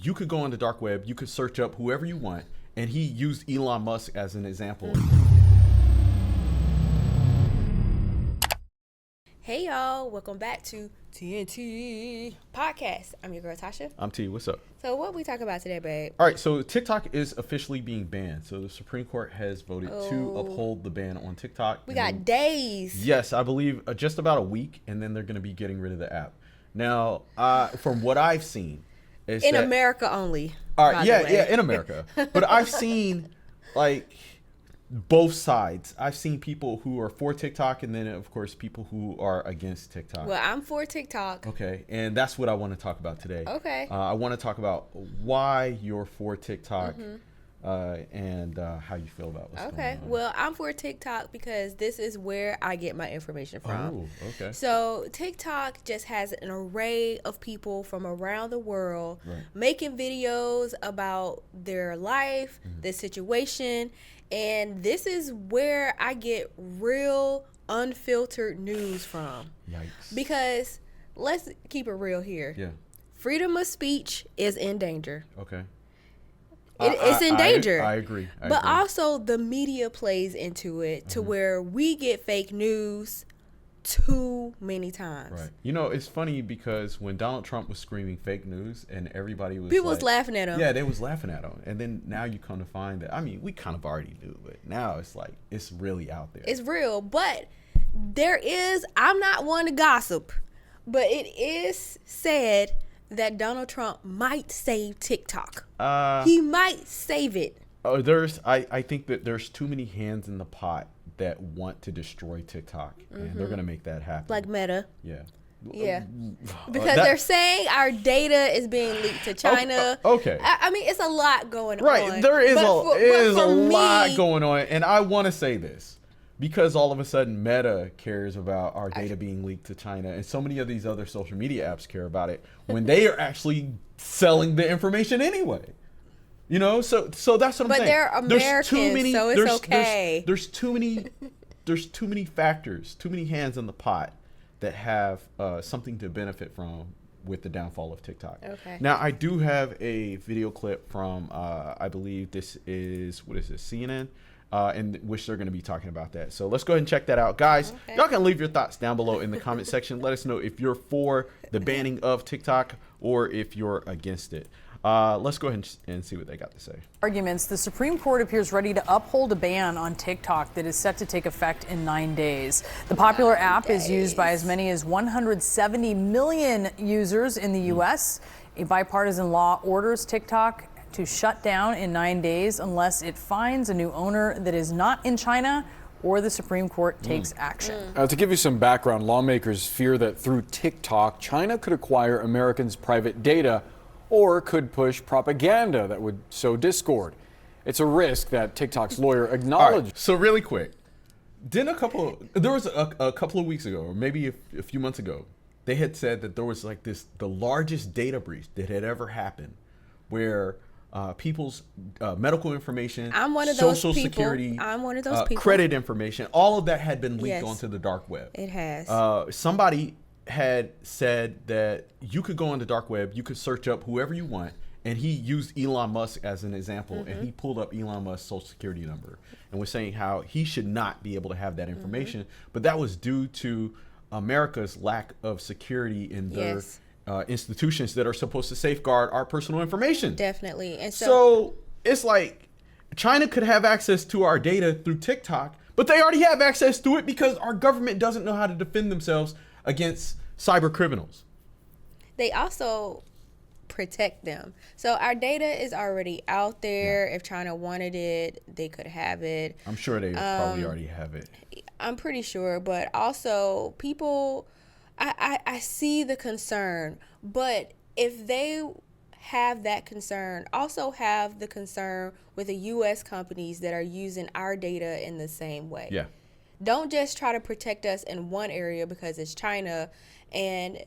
you could go on the dark web, you could search up whoever you want, and he used Elon Musk as an example. Hey y'all, welcome back to TNT podcast. I'm your girl Tasha. I'm T. What's up? So what we talk about today, babe? All right, so TikTok is officially being banned. So the Supreme Court has voted to uphold the ban on TikTok. We got days. Yes, I believe just about a week, and then they're going to be getting rid of the app. Now, from what I've seen, is in that, America only. All right, yeah, in America. But I've seen like both sides. I've seen people who are for TikTok, and then of course people who are against TikTok. Well, I'm for TikTok. Okay, and that's what I want to talk about today. Okay. I want to talk about why you're for TikTok, and how you feel about what's going on. Well, I'm for TikTok because this is where I get my information from. Oh, okay. So TikTok just has an array of people from around the world making videos about their life, their situation, and this is where I get real unfiltered news from. Yikes. Because let's keep it real here. Yeah. Freedom of speech is in danger. Okay. It's in danger. I agree. But also the media plays into it to where we get fake news too many times. Right. You know, it's funny because when Donald Trump was screaming fake news and everybody was People was laughing at him. Yeah, they was laughing at him. And then now you come to find that, I mean, we kind of already knew, but now it's like, it's really out there. It's real. But I'm not one to gossip, but it is said that Donald Trump might save TikTok. He might save it. I think that there's too many hands in the pot that want to destroy TikTok, and they're gonna make that happen. Like Meta. Yeah. Yeah. Because they're saying our data is being leaked to China. Okay. I mean, it's a lot going on. Right. There is a lot me, going on, and I want to say this because all of a sudden Meta cares about our data being leaked to China, and so many of these other social media apps care about it when they are actually selling the information anyway. You know, so that's what I'm saying. But they're Americans, so it's okay. There's too many factors, too many hands in the pot that have something to benefit from with the downfall of TikTok. Okay. Now, I do have a video clip from, I believe this is, CNN, in which they're going to be talking about that. So let's go ahead and check that out. Guys, y'all can leave your thoughts down below in the comment section. Let us know if you're for the banning of TikTok or if you're against it. Let's go ahead and see what they got to say. Arguments. The Supreme Court appears ready to uphold a ban on TikTok that is set to take effect in 9 days. The popular app is used by as many as 170 million users in the U.S. A bipartisan law orders TikTok to shut down in 9 days unless it finds a new owner that is not in China or the Supreme Court takes action. To give you some background, lawmakers fear that through TikTok, China could acquire Americans' private data or could push propaganda that would sow discord. It's a risk that TikTok's lawyer acknowledged. Right, so really quick, there was a couple of weeks ago, or maybe a few months ago, they had said that there was like the largest data breach that had ever happened, where people's medical information, social security, credit information, all of that had been leaked onto the dark web. It has. Somebody had said that you could go on the dark web, you could search up whoever you want, and he used Elon Musk as an example, and he pulled up Elon Musk's social security number and was saying how he should not be able to have that information, but that was due to America's lack of security in their institutions that are supposed to safeguard our personal information. Definitely. And so it's like China could have access to our data through TikTok, but they already have access to it because our government doesn't know how to defend themselves against cyber criminals. They also protect them. So our data is already out there. If China wanted it, they could have it. I'm sure they probably already have it. I'm pretty sure, but also people, I see the concern, but if they have that concern, also have the concern with the U.S. companies that are using our data in the same way. Yeah. Don't just try to protect us in one area because it's China and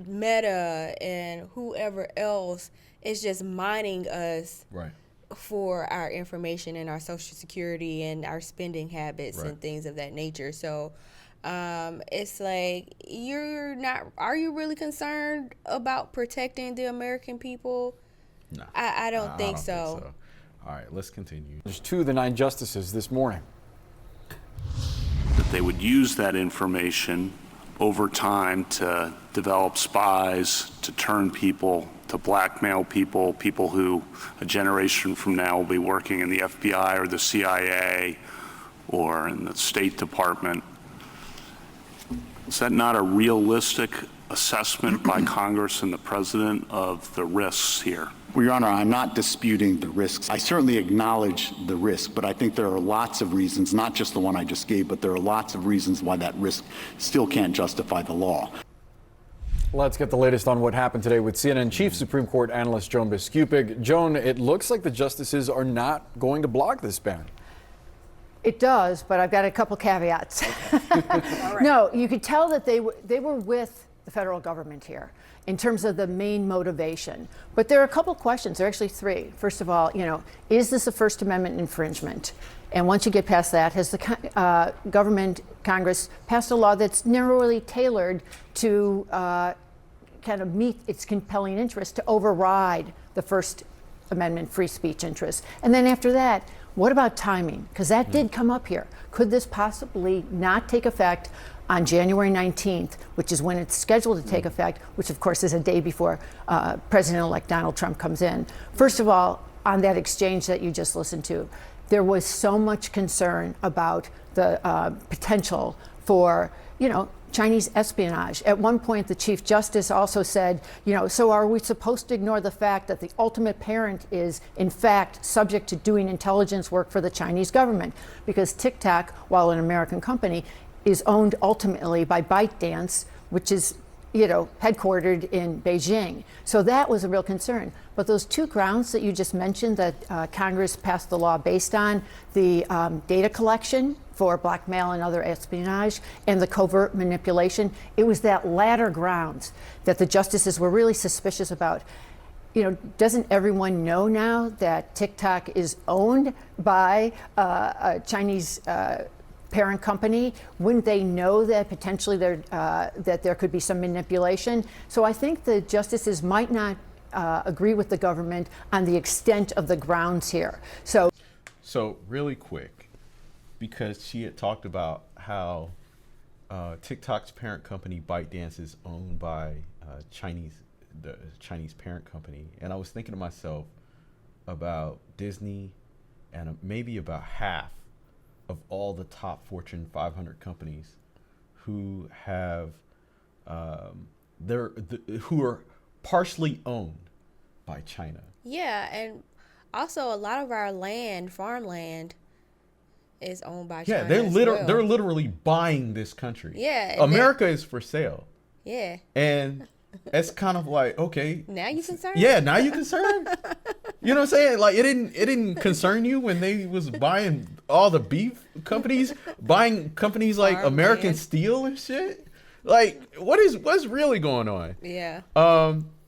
Meta and whoever else is just mining us for our information and our social security and our spending habits and things of that nature. So it's like, are you really concerned about protecting the American people? No, I don't think think so. All right, let's continue. There's 2 of the 9 justices this morning. That they would use that information over time to develop spies, to turn people, to blackmail people, people who a generation from now will be working in the FBI or the CIA or in the State Department. Is that not a realistic assessment by Congress and the President of the risks here? Well, Your Honor, I'm not disputing the risks. I certainly acknowledge the risk, but I think there are lots of reasons, not just the one I just gave, but there are lots of reasons why that risk still can't justify the law. Let's get the latest on what happened today with CNN Chief Supreme Court analyst Joan Biskupik. Joan, it looks like the justices are not going to block this ban. It does, but I've got a couple caveats. No, you could tell that they were with the federal government here in terms of the main motivation. But there are a couple questions. There are actually 3. First of all, is this a First Amendment infringement? And once you get past that, has the government, Congress, passed a law that's narrowly tailored to kind of meet its compelling interest to override the First Amendment free speech interest? And then after that, what about timing? Because that did come up here. Could this possibly not take effect on January 19th, which is when it's scheduled to take effect, which of course is a day before President-elect Donald Trump comes in? First of all, on that exchange that you just listened to, there was so much concern about the potential for, Chinese espionage. At one point, the Chief Justice also said, so are we supposed to ignore the fact that the ultimate parent is, in fact, subject to doing intelligence work for the Chinese government? Because TikTok, while an American company, is owned ultimately by ByteDance, which is, headquartered in Beijing. So that was a real concern. But those 2 grounds that you just mentioned that Congress passed the law based on, the data collection for blackmail and other espionage, and the covert manipulation, it was that latter grounds that the justices were really suspicious about. Doesn't everyone know now that TikTok is owned by a Chinese parent company? Wouldn't they know that potentially that there could be some manipulation? So I think the justices might not agree with the government on the extent of the grounds here. So really quick, because she had talked about how TikTok's parent company ByteDance is owned by the Chinese parent company, and I was thinking to myself about Disney and maybe about half of all the top Fortune 500 companies who have who are partially owned by China. Yeah, and also a lot of our farmland, is owned by China. Yeah, they're literally buying this country. Yeah, America is for sale. Yeah. And it's kind of like, okay. Now you concerned? Yeah, now you concerned? You know what I'm saying? Like it didn't concern you when they was buying all the beef companies, buying companies like American Steel and shit? Like what's really going on? Yeah.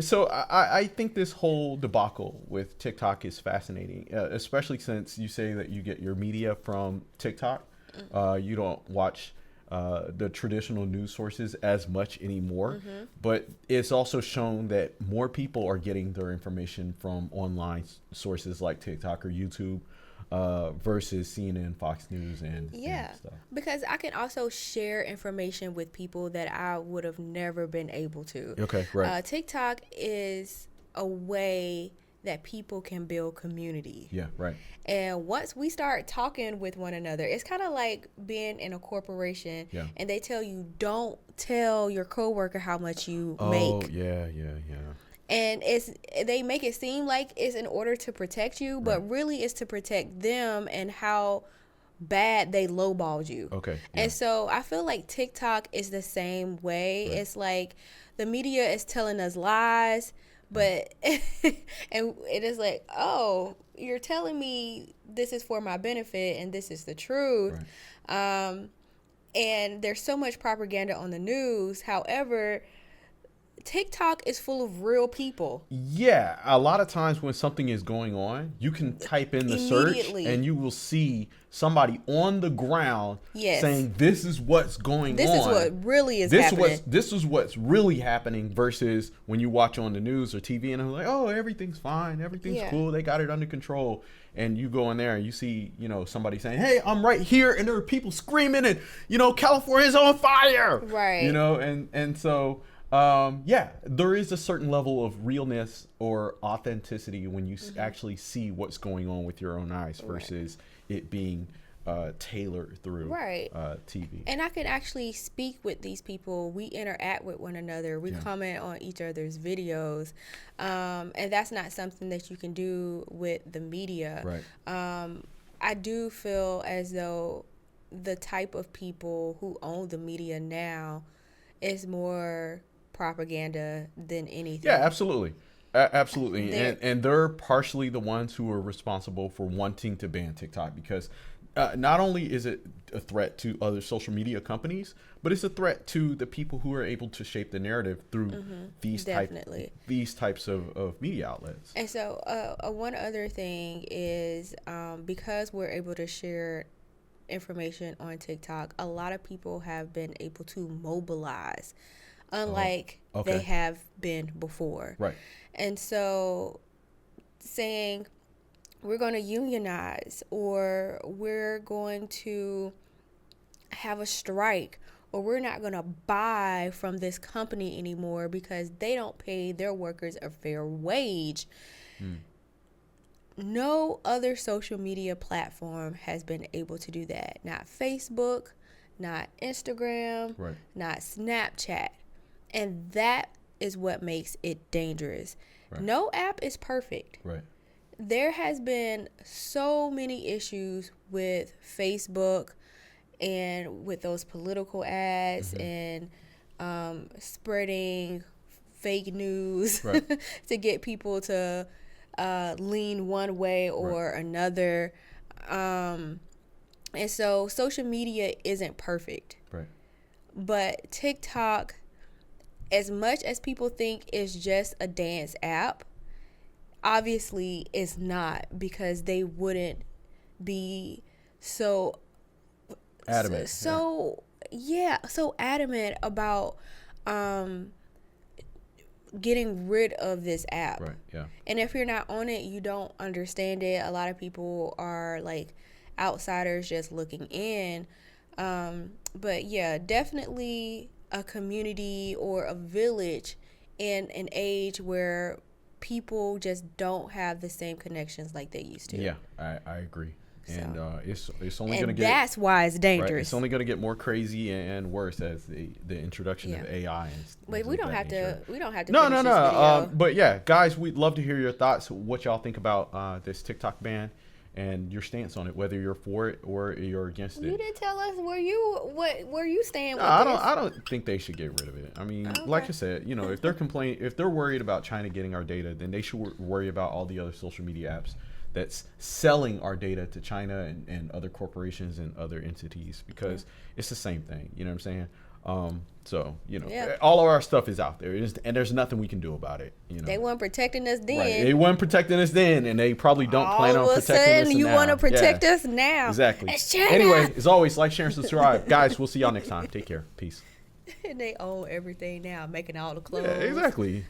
So I think this whole debacle with TikTok is fascinating, especially since you say that you get your media from TikTok. You don't watch the traditional news sources as much anymore, but it's also shown that more people are getting their information from online sources like TikTok or YouTube versus CNN, Fox News, and stuff. Because I can also share information with people that I would have never been able to. Okay, right. TikTok is a way that people can build community. Yeah, right. And once we start talking with one another, it's kind of like being in a corporation and they tell you, don't tell your coworker how much you make. Oh, yeah. And they make it seem like it's in order to protect you, but really it's to protect them and how bad they lowballed you. Okay. Yeah. And so I feel like TikTok is the same way. Right. It's like the media is telling us lies, but and it is like, oh, you're telling me this is for my benefit and this is the truth. Right. And there's so much propaganda on the news. However, TikTok is full of real people. Yeah, a lot of times when something is going on, you can type in the search and you will see somebody on the ground saying this is what's going on. This is what really is happening. This is what's really happening versus when you watch on the news or TV and they're like, oh, everything's fine, everything's cool, they got it under control. And you go in there and you see, somebody saying, hey, I'm right here, and there are people screaming and, California's on fire. Right. And so there is a certain level of realness or authenticity when you actually see what's going on with your own eyes versus it being tailored through TV. And I can actually speak with these people. We interact with one another. We comment on each other's videos. And that's not something that you can do with the media. Right. I do feel as though the type of people who own the media now is more propaganda than anything. Yeah, absolutely. Absolutely. And they're partially the ones who are responsible for wanting to ban TikTok because not only is it a threat to other social media companies, but it's a threat to the people who are able to shape the narrative through these types of media outlets. And so one other thing is because we're able to share information on TikTok, a lot of people have been able to mobilize unlike they have been before. Right. And so saying we're going to unionize or we're going to have a strike or we're not going to buy from this company anymore because they don't pay their workers a fair wage. No other social media platform has been able to do that. Not Facebook, not Instagram, not Snapchat. And that is what makes it dangerous. Right. No app is perfect. Right. There has been so many issues with Facebook and with those political ads and spreading fake news to get people to lean one way or another. And so social media isn't perfect. Right. But TikTok, as much as people think it's just a dance app, obviously it's not, because they wouldn't be so adamant. So adamant about getting rid of this app. Right. Yeah. And if you're not on it, you don't understand it. A lot of people are like outsiders just looking in. But yeah, definitely a community or a village in an age where people just don't have the same connections like they used to. Yeah, I agree. And it's only and going to get, that's why it's dangerous. Right, it's only going to get more crazy and worse as the introduction of AI. Wait, we don't have to. No. But yeah, guys, we'd love to hear your thoughts. What y'all think about this TikTok ban and your stance on it, whether you're for it or you're against it. You didn't tell us where you stand with I don't think they should get rid of it. I mean, like I said, if they're worried about China getting our data, then they should worry about all the other social media apps that's selling our data to China and other corporations and other entities, because it's the same thing. You know what I'm saying? All of our stuff is out there, and there's nothing we can do about it. They weren't protecting us then. Right. They weren't protecting us then, and they probably don't plan on protecting us now. All of a sudden, you want to protect us now. Exactly. Anyway, as always, like, share, and subscribe. Guys, we'll see y'all next time. Take care. Peace. And they own everything now, making all the clothes. Yeah, exactly.